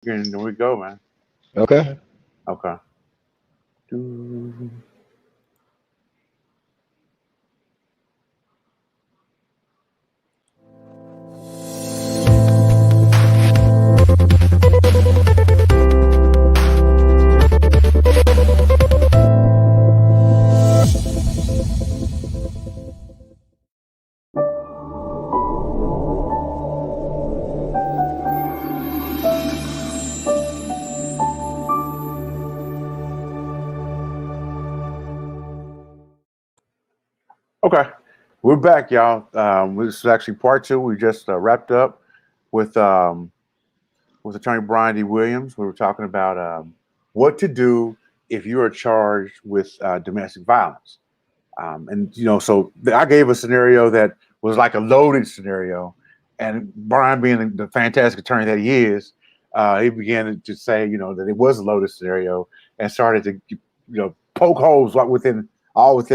Here we go, man. Okay. Okay. Do- Okay, we're back, y'all. This is actually part two. We just wrapped up with um, with Attorney Brian D. Williams. We were talking about what to do if you are charged with domestic violence. And so I gave a scenario that was like a loaded scenario, and Brian, being the fantastic attorney that he is, he began to say, that it was a loaded scenario, and started to, poke holes like within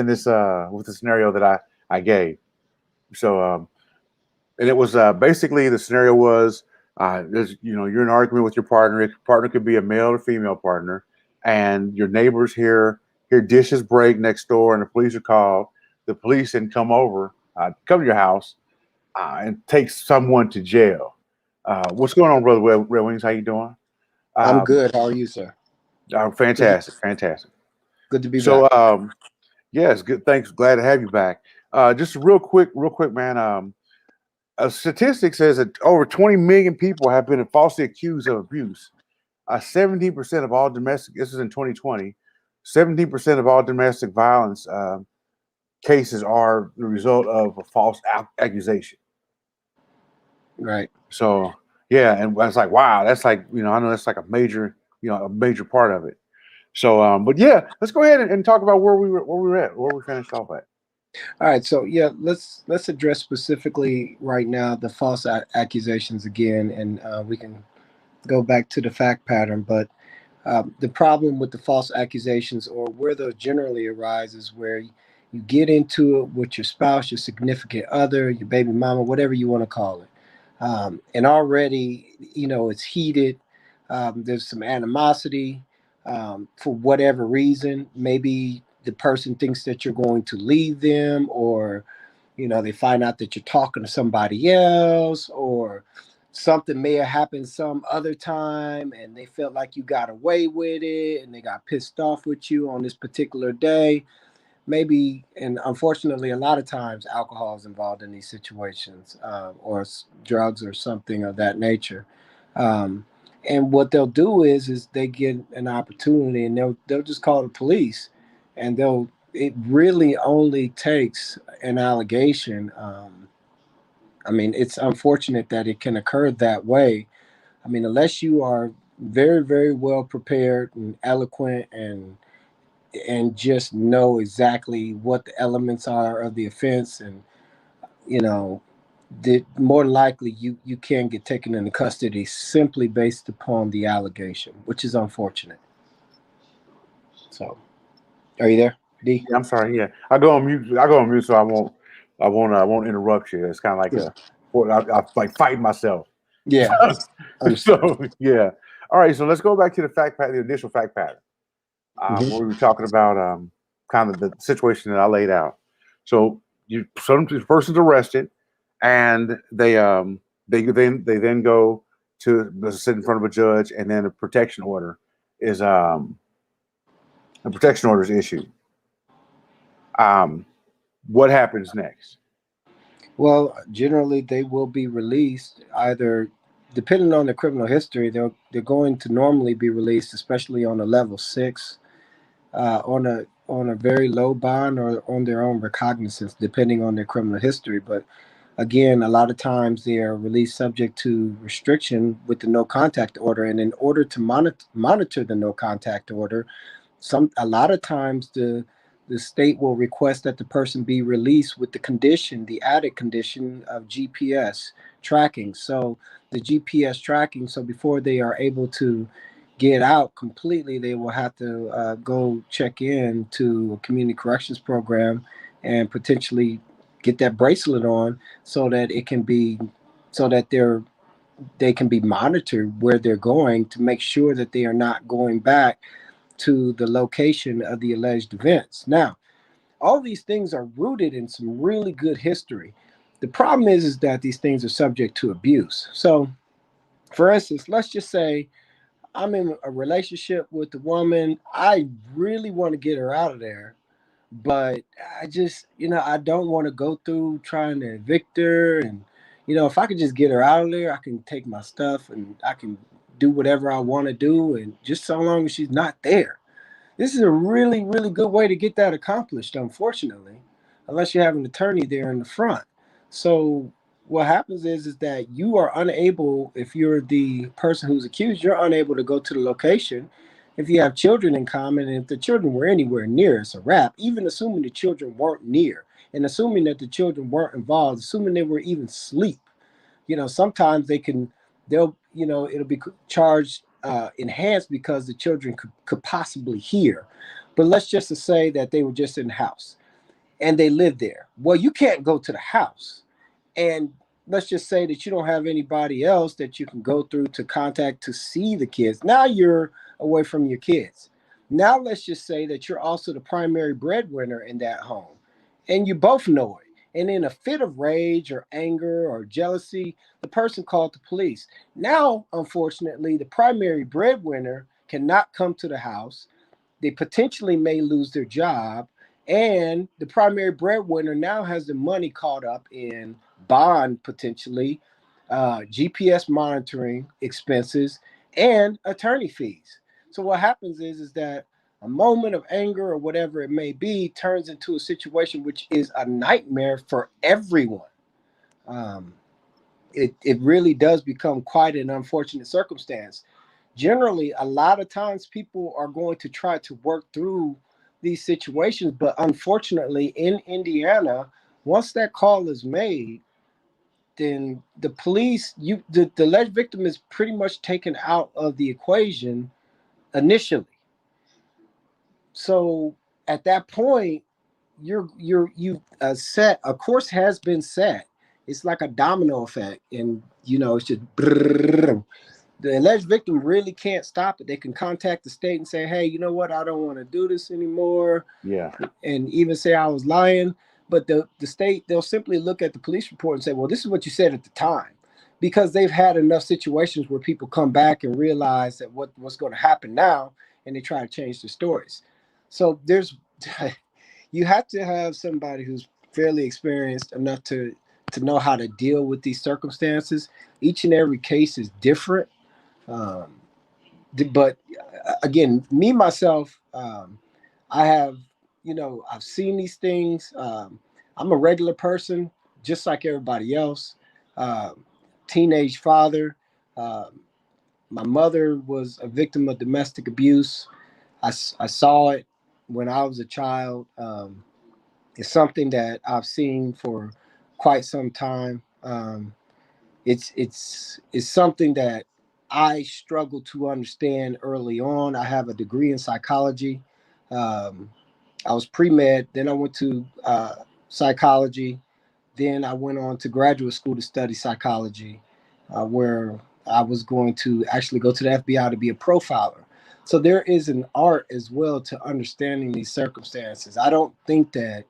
this with the scenario that I gave. So, and it was basically the scenario was, you're in an argument with your partner. Your partner could be a male or female partner, and your neighbors hear dishes break next door, and the police are called. The police then come to your house, and take someone to jail. What's going on, brother Red Wings? How you doing? I'm Um, good. How are you, sir? Good to, Fantastic, fantastic. good to be back. So, yes, good. Thanks. Glad to have you back. Just real quick, man. A statistic says that over 20 million people have been falsely accused of abuse. 17% of all domestic, this is in 2020, 17% of all domestic violence cases are the result of a false accusation. Right. So, yeah, and I was like, wow, that's like, I know that's like a major part of it. So, but yeah, let's go ahead and talk about where we were at, where we finished off at. All right. So yeah, let's address specifically right now the false accusations again, and we can go back to the fact pattern. But the problem with the false accusations, or where those generally arise, is where you get into it with your spouse, your significant other, your baby mama, whatever you want to call it, and already it's heated. There's some animosity for whatever reason. Maybe the person thinks that you're going to leave them, or they find out that you're talking to somebody else, or something may have happened some other time and they felt like you got away with it and they got pissed off with you on this particular day. Maybe, and unfortunately a lot of times alcohol is involved in these situations, or drugs or something of that nature. um, and what they'll do is they get an opportunity and they'll just call the police, and they'll it really only takes an allegation. I mean, it's unfortunate that it can occur that way. I mean, unless you are very, very well prepared and eloquent and just know exactly what the elements are of the offense, and you know, more than likely you can get taken into custody simply based upon the allegation, which is unfortunate. So, are you there, D? Yeah, I'm sorry. Yeah, I go on mute. I go on mute so I won't interrupt you. It's kind of like Yeah. I like fighting myself. Yeah. Understood. So yeah. All right. So let's go back to the fact pattern, the initial fact pattern. Where we Hmm. were talking about kind of the situation that I laid out. So some person's arrested, and they then go to sit in front of a judge, and then is a protection order is issued. Um, what happens next? Well, generally they will be released either, depending on the criminal history. They're going to normally be released, especially on a level six, on a very low bond, or on their own recognizance, depending on their criminal history. But again, a lot of times they are released subject to restriction with the no contact order, and in order to monitor the no contact order, a lot of times the state will request that the person be released with the added condition of GPS tracking. So the GPS tracking, so before they are able to get out completely, they will have to go check in to a community corrections program and potentially get that bracelet on, so that it can be, so that they're they can be monitored where they're going to make sure that they are not going back to the location of the alleged events. Now, all these things are rooted in some really good history. The problem is that these things are subject to abuse. So, for instance, let's just say I'm in a relationship with a woman. I really want to get her out of there, but I just, I don't want to go through trying to evict her. And, if I could just get her out of there, I can take my stuff and I can do whatever I want to do. And just so long as she's not there. This is a really, really good way to get that accomplished, unfortunately, unless you have an attorney there in the front. So what happens is that you are unable, if you're the person who's accused, you're unable to go to the location. If you have children in common, and if the children were anywhere near, it's a wrap. Even assuming the children weren't near, and assuming that the children weren't involved, assuming they were even asleep, sometimes it'll be charged enhanced because the children could possibly hear. But let's just to say that they were just in the house and they lived there. Well, you can't go to the house. And let's just say that you don't have anybody else that you can go through to contact to see the kids. Now you're away from your kids. Now let's just say that you're also the primary breadwinner in that home and you both know it. And in a fit of rage or anger or jealousy, the person called the police. Now, unfortunately, the primary breadwinner cannot come to the house. They potentially may lose their job. And the primary breadwinner now has the money caught up in bond, potentially, GPS monitoring expenses, and attorney fees. So what happens is that a moment of anger or whatever it may be turns into a situation which is a nightmare for everyone. Um, it really does become quite an unfortunate circumstance. Generally, a lot of times people are going to try to work through these situations, but unfortunately, in Indiana, once that call is made, then the police, the alleged victim is pretty much taken out of the equation initially. So at that point, you set a course has been set. It's like a domino effect, and it's just brrrr. The alleged victim really can't stop it. They can contact the state and say, "Hey, you know what? I don't want to do this anymore," Yeah. and even say I was lying. But the state, they'll simply look at the police report and say, "Well, this is what you said at the time," because they've had enough situations where people come back and realize that what's going to happen now, and they try to change their stories. So there's you have to have somebody who's fairly experienced enough to know how to deal with these circumstances. Each and every case is different. Um, but again, me myself, I have, I've seen these things. I'm a regular person, just like everybody else. Teenage father. Um, my mother was a victim of domestic abuse. I saw it when I was a child. It's something that I've seen for quite some time. It's something that I struggled to understand early on. I have a degree in psychology. Um, I was pre med, then I went to psychology, then I went on to graduate school to study psychology, where I was going to actually go to the FBI to be a profiler. So there is an art as well to understanding these circumstances. I don't think that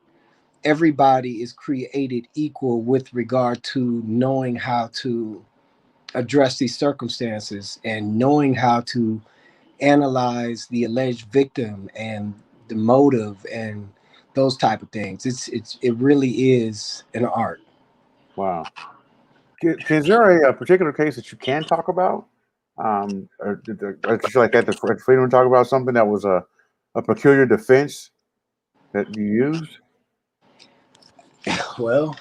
everybody is created equal with regard to knowing how to address these circumstances and knowing how to analyze the alleged victim and the motive and those type of things. It really is an art. Wow. Is there a particular case that you can talk about? Or just like that, the freedom to talk about something that was a peculiar defense that you used? Well,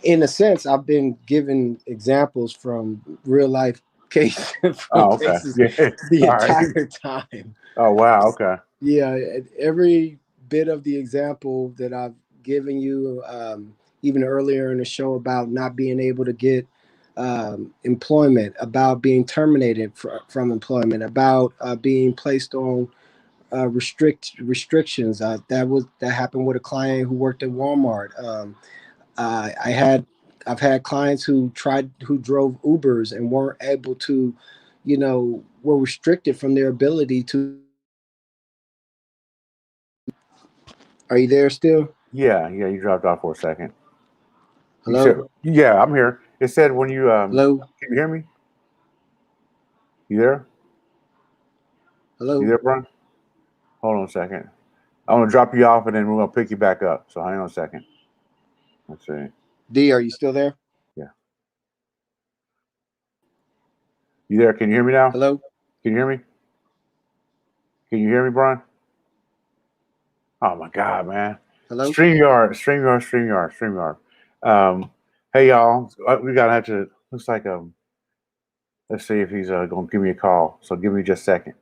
in a sense, I've been given examples from real life cases from Oh, okay. cases Yeah. the All right. entire time. Oh, wow. Okay. Yeah, every bit of the example that I've given you, even earlier in the show about not being able to get employment, about being terminated from employment, about being placed on restrictions. That happened with a client who worked at Walmart. I had I've had clients who drove Ubers and weren't able to, were restricted from their ability to. Are you there still? Yeah, you dropped off for a second. You said, Hello? yeah, I'm here. It said when you Hello? can you hear me? You there? You Hello? there, Brian? Hold on a second. I'm gonna drop you off and then we're gonna pick you back up. So hang on a second. Let's see. D, are you still there? Yeah. You there? Can you hear me now? Hello? Can you hear me? Can you hear me, Brian? Oh my God, man. Hello? StreamYard. Hey y'all, we gotta have to. Looks like let's see if he's gonna give me a call. So give me just a second.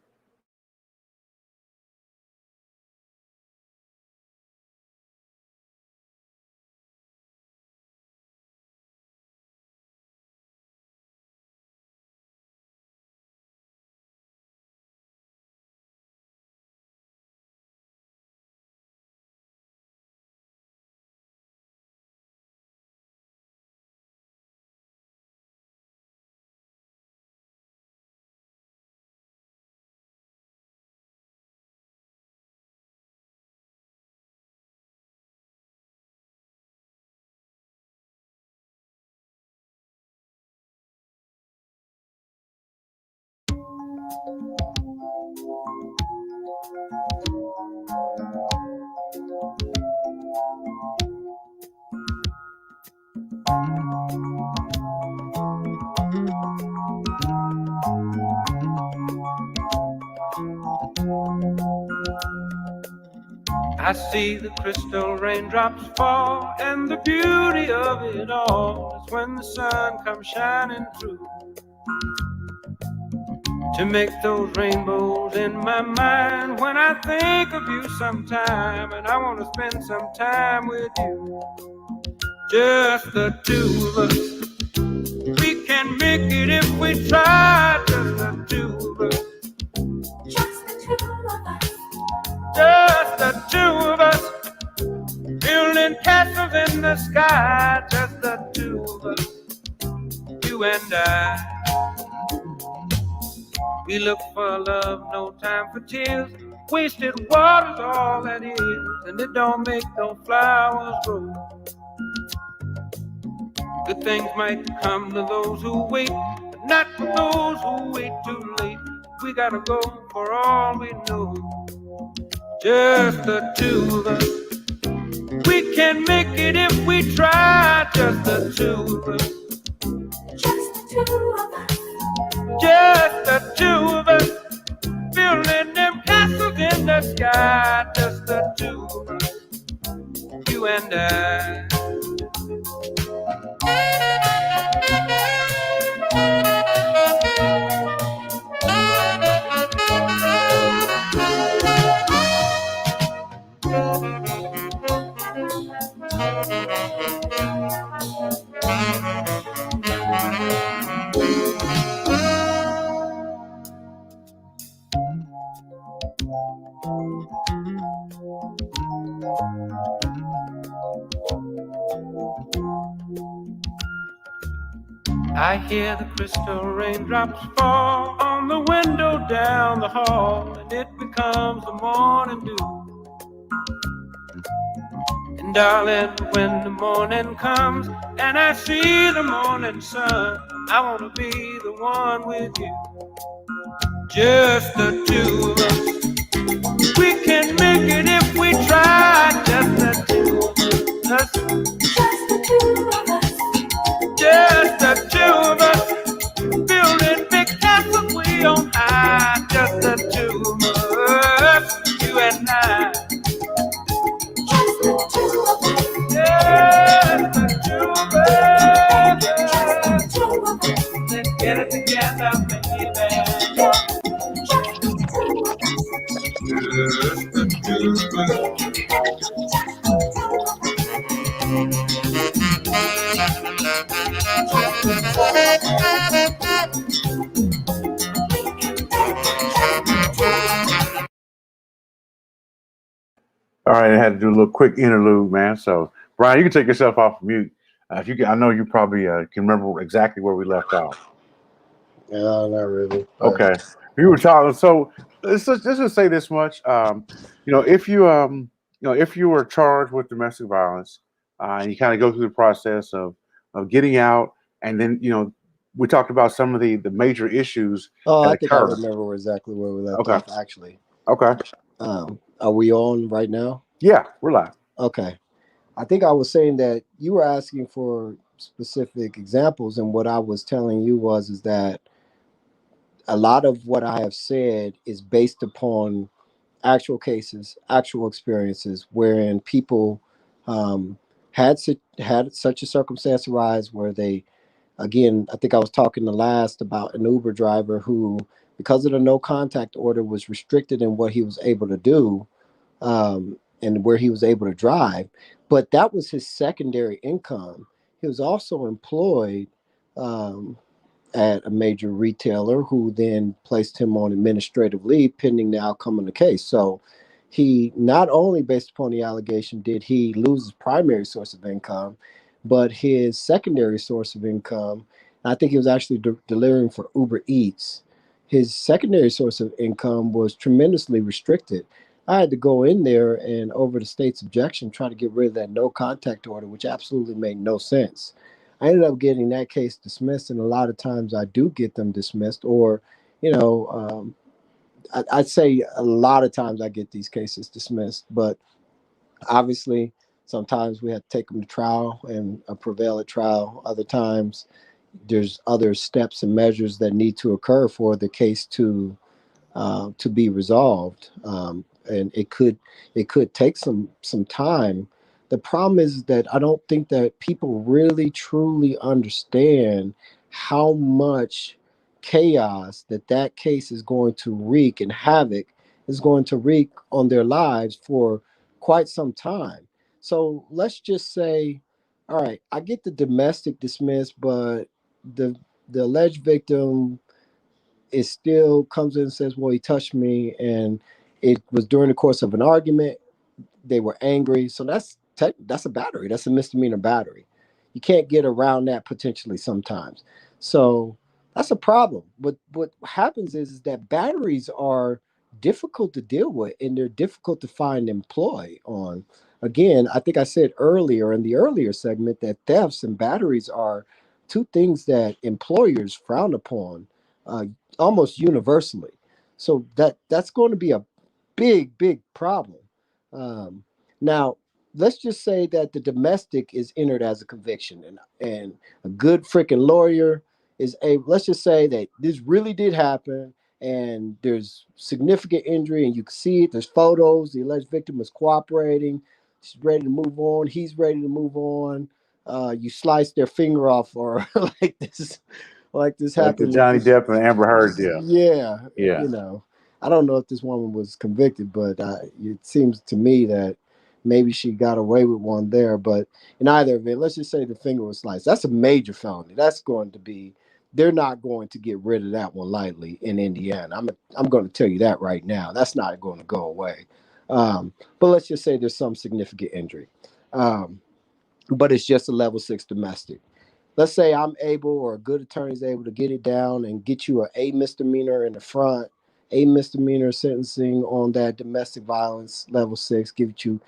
I see the crystal raindrops fall, and the beauty of it all is when the sun comes shining through to make those rainbows in my mind. When I think of you sometime, and I want to spend some time with you, just the two of us. We can make it if we try, just the two of us. Just the two of us. Just the two of us. Building castles in the sky, just the two of us, you and I. We look for love, no time for tears. Wasted water's all that is, and it don't make no flowers grow. Good things might come to those who wait, but not for those who wait too late. We gotta go for all we know. Just the two of us. We can make it if we try, just the two of us. Just the two of us. Just the two of us. Building them castles in the sky, just the two of us. You and I. I hear the crystal raindrops fall on the window down the hall, and it becomes the morning dew. And darling, when the morning comes and I see the morning sun, I wanna be the one with you. Just the two of us. We can make it if we try, just the two of us. Just the two of us. Just the two of us, building big castles way on high. Just the two of us, you and I. Just the two of us. Just the two of us. Just the two of us. Let's get it together, baby. Just the two of us. Just the two of us. All right, I had to do a little quick interlude, man. So Brian, you can take yourself off mute. If you can, I know you probably can remember exactly where we left off. No, not really. Okay, we were talking. So let's just say this much. If if you were charged with domestic violence, and you kind of go through the process of getting out, and then we talked about some of the major issues Oh, that I think I occur. remember exactly where we left Okay. off, actually. Okay. Are we on right now? Yeah, we're live. Okay. I think I was saying that you were asking for specific examples, and what I was telling you is that a lot of what I have said is based upon actual cases, actual experiences, wherein people um, had such a circumstance arise where they, again, I think I was talking the last about an Uber driver who, because of the no contact order, was restricted in what he was able to do, and where he was able to drive. But that was his secondary income. He was also employed um, at a major retailer who then placed him on administrative leave pending the outcome of the case. So he not only, based upon the allegation, did he lose his primary source of income, but his secondary source of income, I think he was actually delivering for Uber Eats. His secondary source of income was tremendously restricted. I had to go in there and, over the state's objection, try to get rid of that no contact order, which absolutely made no sense. I ended up getting that case dismissed, and a lot of times I do get them dismissed, or, you know, I'd say a lot of times I get these cases dismissed, but obviously sometimes we have to take them to trial and prevail at trial. Other times there's other steps and measures that need to occur for the case to be resolved, and it could take some time. The problem is that I don't think that people really truly understand how much chaos that case is going to wreak and havoc is going to wreak on their lives for quite some time. So let's just say, all right, I get the domestic dismissed, but the the alleged victim, it still comes in and says, well, he touched me, and it was during the course of an argument. They were angry. So that's a battery. That's a misdemeanor battery. You can't get around that potentially sometimes. So that's a problem. But what happens is that batteries are difficult to deal with, and they're difficult to find employ on. Again, I think I said earlier in the earlier segment that thefts and batteries are two things that employers frown upon uh, almost universally. So that's going to be a big problem. Um, Now, let's just say that the domestic is entered as a conviction, and a good freaking lawyer is a. Let's just say that this really did happen, and there's significant injury, and you can see it. There's photos. The alleged victim is cooperating. She's ready to move on. He's ready to move on. You slice their finger off, or like this Like the happened with Johnny this. Depp and Amber Heard deal. Yeah, Yeah. I don't know if this woman was convicted, but it seems to me that maybe she got away with one there. But in either event, let's just say the finger was sliced. That's a major felony. That's going to be. They're not going to get rid of that one lightly in Indiana. I'm going to tell you that right now. That's not going to go away. But let's just say there's some significant injury, but it's just a level 6 domestic. Let's say I'm able, or a good attorney is able to get it down and get you a misdemeanor in the front, a misdemeanor sentencing on that domestic violence level 6, give you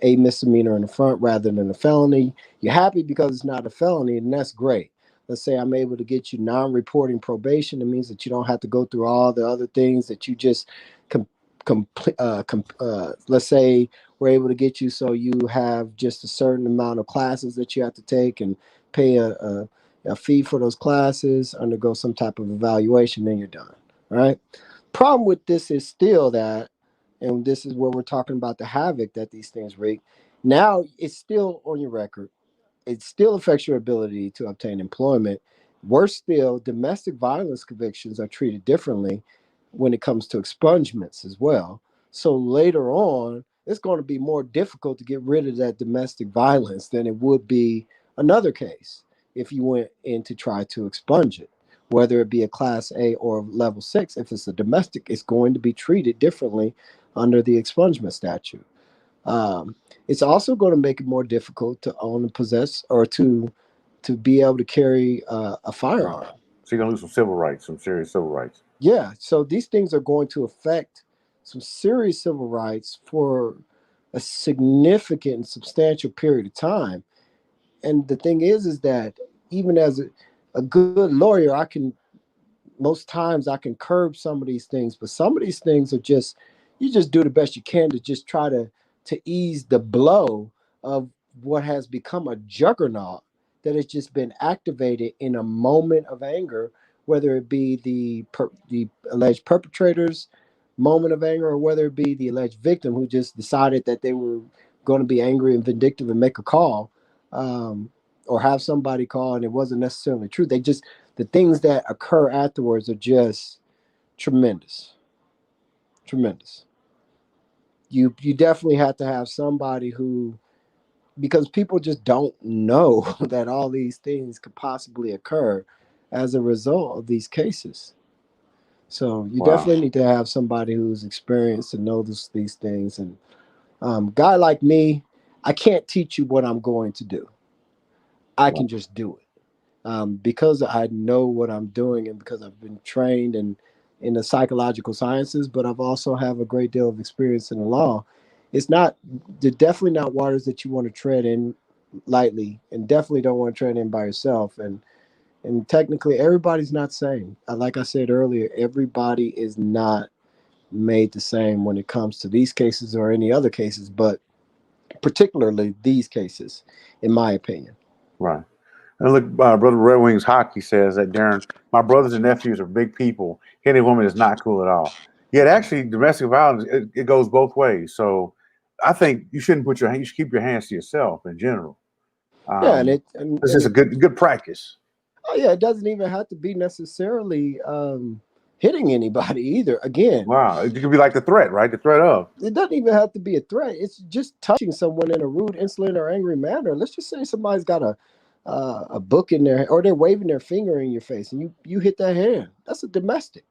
a misdemeanor in the front rather than a felony. You're happy because it's not a felony, and that's great. Let's say I'm able to get you non-reporting probation. It means that you don't have to go through all the other things that you just let's say we're able to get you so you have just a certain amount of classes that you have to take and pay a fee for those classes, undergo some type of evaluation, then you're done. All right. Problem with this is still that, and this is where we're talking about the havoc that these things wreak. Now it's still on your record. It still affects your ability to obtain employment. Worse still, domestic violence convictions are treated differently when it comes to expungements as well. So later on, it's going to be more difficult to get rid of that domestic violence than it would be another case if you went in to try to expunge it, whether it be a class A or level 6. If it's a domestic, it's going to be treated differently under the expungement statute. It's also going to make it more difficult to own and possess, or to to be able to carry a firearm. Wow. So you're gonna lose some civil rights, some serious civil rights. Yeah, so these things are going to affect some serious civil rights for a significant and substantial period of time. And the thing is that even as a good lawyer, I can most times I can curb some of these things, but some of these things are just you just do the best you can to just try to ease the blow of what has become a juggernaut that has just been activated in a moment of anger, whether it be the alleged perpetrator's moment of anger or whether it be the alleged victim who just decided that they were going to be angry and vindictive and make a call, or have somebody call and it wasn't necessarily true. They just the things that occur afterwards are just tremendous, tremendous. You definitely have to have somebody who, because people just don't know that all these things could possibly occur as a result of these cases. So you Wow. definitely need to have somebody who's experienced and knows these things. And guy like me, I can't teach you what I'm going to do. I Wow. can just do it. Because I know what I'm doing and because I've been trained in the psychological sciences, but I've also have a great deal of experience in the law. It's not they're definitely not waters that you want to tread in lightly, and definitely don't want to tread in by yourself. And technically, everybody's not same. Like I said earlier, everybody is not made the same when it comes to these cases or any other cases, but particularly these cases, in my opinion. Right. And look, Brother Red Wings Hockey says that Darren, my brothers and nephews are big people. Hitting a woman is not cool at all. Yet, actually, domestic violence it goes both ways. So, I think you shouldn't you should keep your hands to yourself in general. Yeah, and Um, it and, this and is a it, good practice. oh yeah, it doesn't even have to be necessarily hitting anybody either. Again, Wow, it could be like the threat, right? The threat of. it doesn't even have to be a threat. It's just touching someone in a rude, insolent, or angry manner. Let's just say somebody's got a book in there, or they're waving their finger in your face, and you hit that hand. That's a domestic.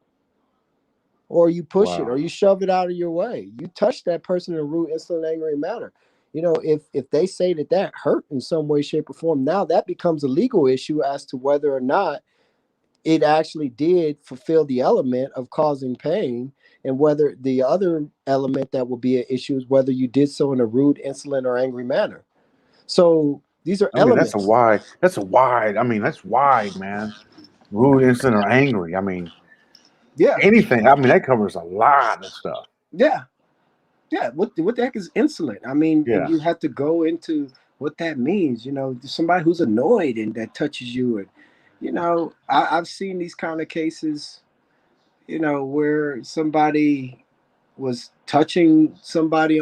Or you push it, Wow. or you shove it out of your way. You touch that person in a rude, insolent, angry manner. You know, if they say that that hurt in some way, shape, or form, now that becomes a legal issue as to whether or not it actually did fulfill the element of causing pain, and whether the other element that will be an issue is whether you did so in a rude, insolent, or angry manner. So these are I mean, that's a elements. wide. That's a wide. I mean, that's wide, man. Rude, instant, or angry. I mean, Yeah, anything. I mean, that covers a lot of stuff. yeah, yeah. What the heck is insolent? I mean, and Yeah. you have to go into what that means. You know, somebody who's annoyed and that touches you, and I've seen these kind of cases. Where somebody was touching somebody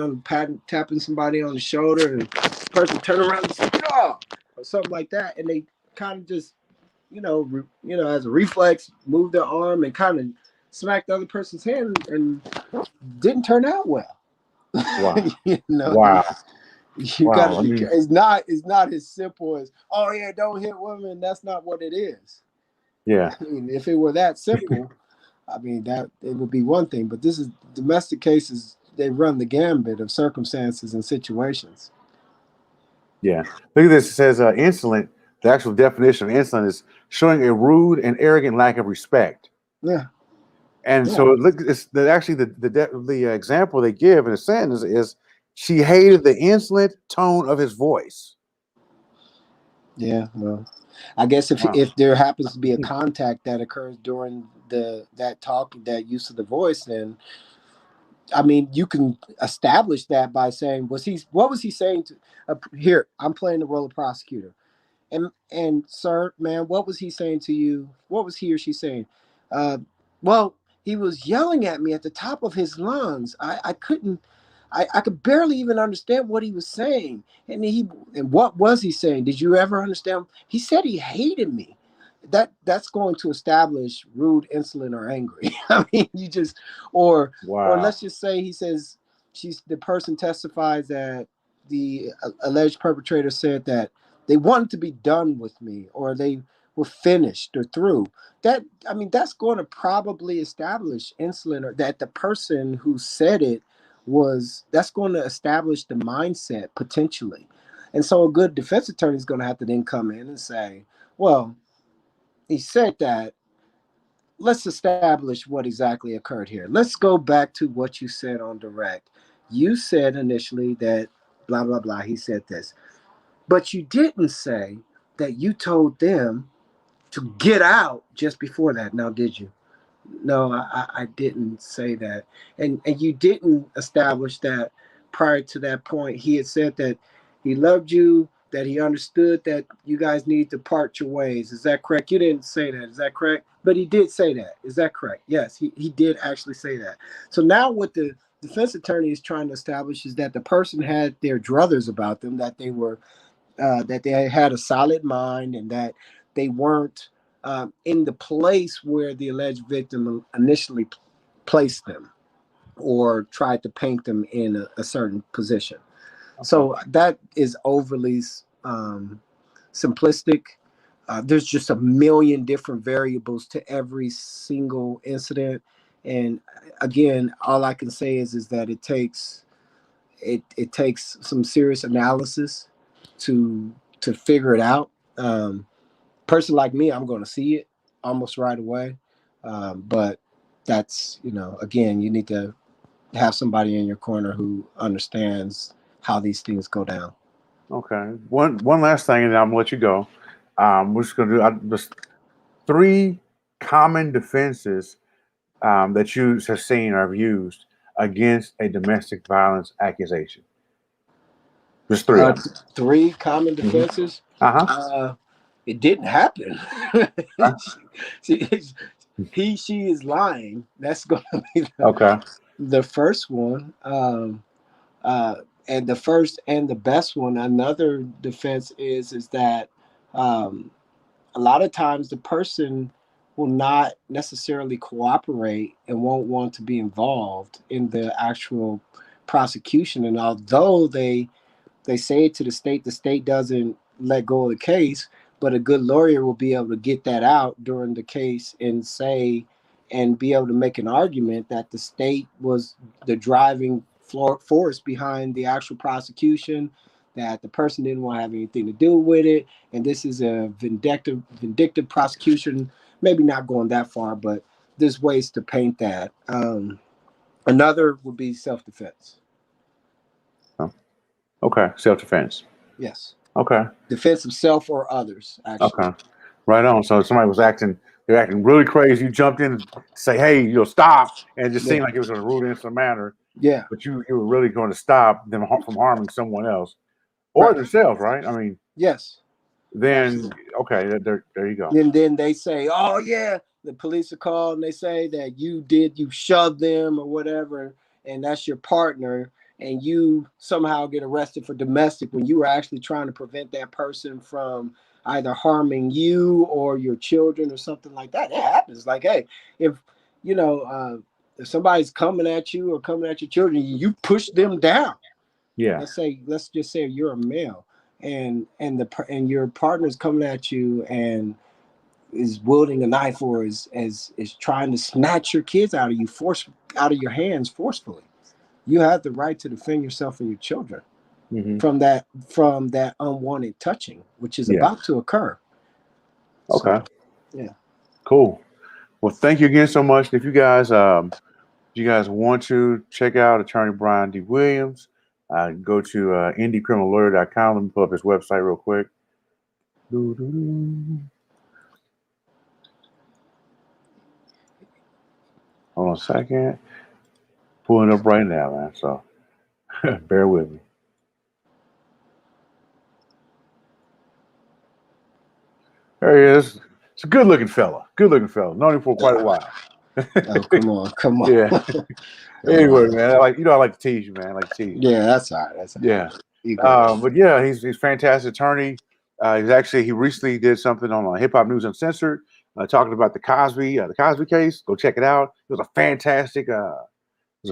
tapping somebody on the shoulder, and the person turned around and said, "Oh," or something like that, and they kind of just, as a reflex, moved their arm and kind of smacked the other person's hand, and didn't turn out well. Wow. you know, you, Wow. you got to Wow. I be. mean, It's not as simple as, oh yeah, don't hit women. That's not what it is. yeah. I mean, if it were that simple, I mean, that it would be one thing, but this is domestic cases. They run the gambit of circumstances and situations. Yeah. Look at this. It says insolent. The actual definition of insolent is showing a rude and arrogant lack of respect. Yeah, And yeah, so look, it's actually the example they give in a sentence is she hated the insolent tone of his voice. yeah. Well, I guess if Wow. if there happens to be a contact that occurs during that talk, that use of the voice, then I mean, you can establish that by saying, what was he saying to? Here, I'm playing the role of prosecutor. And sir, man, what was he saying to you? What was he or she saying? Uh, well, he was yelling at me at the top of his lungs. I couldn't, I could barely even understand what he was saying. And what was he saying? Did you ever understand? He said he hated me. That's going to establish rude, insolent, or angry. I mean, or Wow. let's just say he says the person testifies that the alleged perpetrator said that they wanted to be done with me, or they were finished or through. That's going to probably establish insolent, or that the person who said it that's going to establish the mindset potentially. And so a good defense attorney is going to have to then come in and say, well, he said that. Let's establish what exactly occurred here. Let's go back to what you said on direct. You said initially that blah, blah, blah. He said this. But you didn't say that you told them to get out just before that. Now, did you? No, I didn't say that. And you didn't establish that prior to that point. He had said that he loved you, that he understood that you guys need to part your ways. Is that correct? You didn't say that. Is that correct? But he did say that. Is that correct? Yes, he did actually say that. So now what the defense attorney is trying to establish is that the person had their druthers about them, that they were that they had a solid mind and that they weren't in the place where the alleged victim initially placed them or tried to paint them in a certain position. Okay. So that is overly simplistic. There's just a million different variables to every single incident. And again, all I can say is that it takes some serious analysis to figure it out. Person like me, I'm going to see it almost right away. But that's, again, you need to have somebody in your corner who understands how these things go down. Okay. One last thing, and then I'm gonna let you go. We're just gonna do just 3 common defenses that you have seen or have used against a domestic violence accusation. Just 3. 3 common defenses. It didn't happen. She is lying. That's going to be the first one. And the first and the best one. Another defense is that a lot of times the person will not necessarily cooperate and won't want to be involved in the actual prosecution. And although they say it to the state doesn't let go of the case, but a good lawyer will be able to get that out during the case and say, and be able to make an argument that the state was the driving force behind the actual prosecution, that the person didn't want to have anything to do with it. And this is a vindictive prosecution, maybe not going that far, but there's ways to paint that. Another would be self-defense. Okay, self-defense. Yes. Okay. Defense of self or others, actually. Okay. Right on. So somebody was they're acting really crazy. You jumped in and say, hey, stop. And it just seemed like it was in a rude, innocent manner. Yeah. But you were really going to stop them from harming someone else or themselves, right? I mean, yes. Then, okay, there you go. And then they say, oh, yeah, the police are called and they say that you shoved them or whatever, and that's your partner. And you somehow get arrested for domestic when you were actually trying to prevent that person from either harming you or your children or something like that. It happens. Like, hey, if somebody's coming at you or coming at your children, you push them down. Yeah. Let's just say you're a male and your partner's coming at you and is wielding a knife or is trying to snatch your kids out of your hands forcefully. You have the right to defend yourself and your children from that unwanted touching, which is about to occur. Okay. So, yeah. Cool. Well, thank you again so much. If you guys want to check out Attorney Brian D. Williams, go to indiecriminallawyer.com. Let me pull up his website real quick. Hold on a second. Pulling up right now, man. So bear with me. There he is. It's a good-looking fella. Known him for quite a while. Oh, come on. Yeah. Anyway, man, I like to tease you, man. I like to tease you. Yeah, that's all right. Yeah. But yeah, he's a fantastic attorney. He recently did something on Hip Hop News Uncensored, talking about the Cosby case. Go check it out. It was a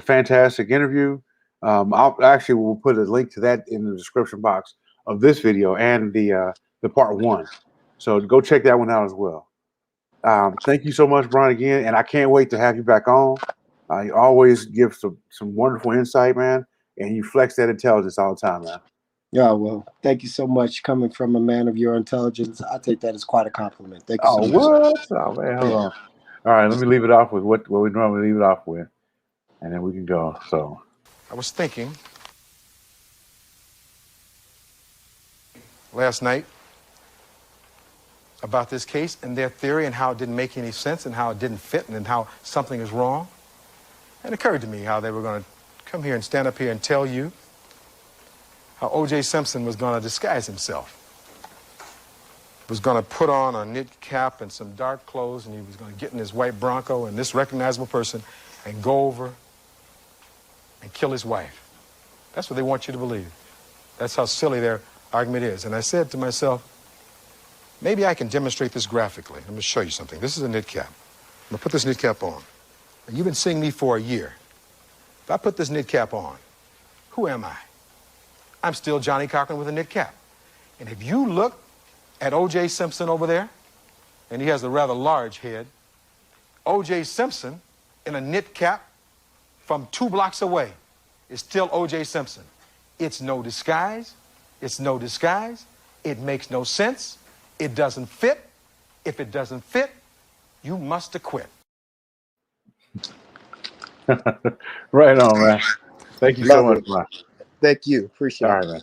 fantastic interview. We'll put a link to that in the description box of this video and the part 1. So go check that one out as well. Thank you so much, Brian, again, and I can't wait to have you back on. You always give some wonderful insight, man, and you flex that intelligence all the time, man. Yeah, well, thank you so much. Coming from a man of your intelligence, I take that as quite a compliment. Thank you so Oh, much. what? Oh man, hold Yeah. on. All right, let me leave it off with what we normally leave it off with, and then we can go. So, I was thinking last night about this case and their theory and how it didn't make any sense and how it didn't fit and how something is wrong. And it occurred to me how they were going to come here and stand up here and tell you how O.J. Simpson was going to disguise himself. Was going to put on a knit cap and some dark clothes, and he was going to get in his white Bronco and this recognizable person and go over and kill his wife. That's what they want you to believe. That's how silly their argument is. And I said to myself, maybe I can demonstrate this graphically. Let me show you something. This is a knit cap. I'm going to put this knit cap on. And you've been seeing me for a year. If I put this knit cap on, who am I? I'm still Johnny Cochran with a knit cap. And if you look at O.J. Simpson over there, and he has a rather large head, O.J. Simpson in a knit cap from 2 blocks away is still O.J. Simpson. It's no disguise. It's no disguise. It makes no sense. It doesn't fit. If it doesn't fit, you must acquit. right on, man. Thank you so Love much, it. man. Thank you. Appreciate All it. right, man.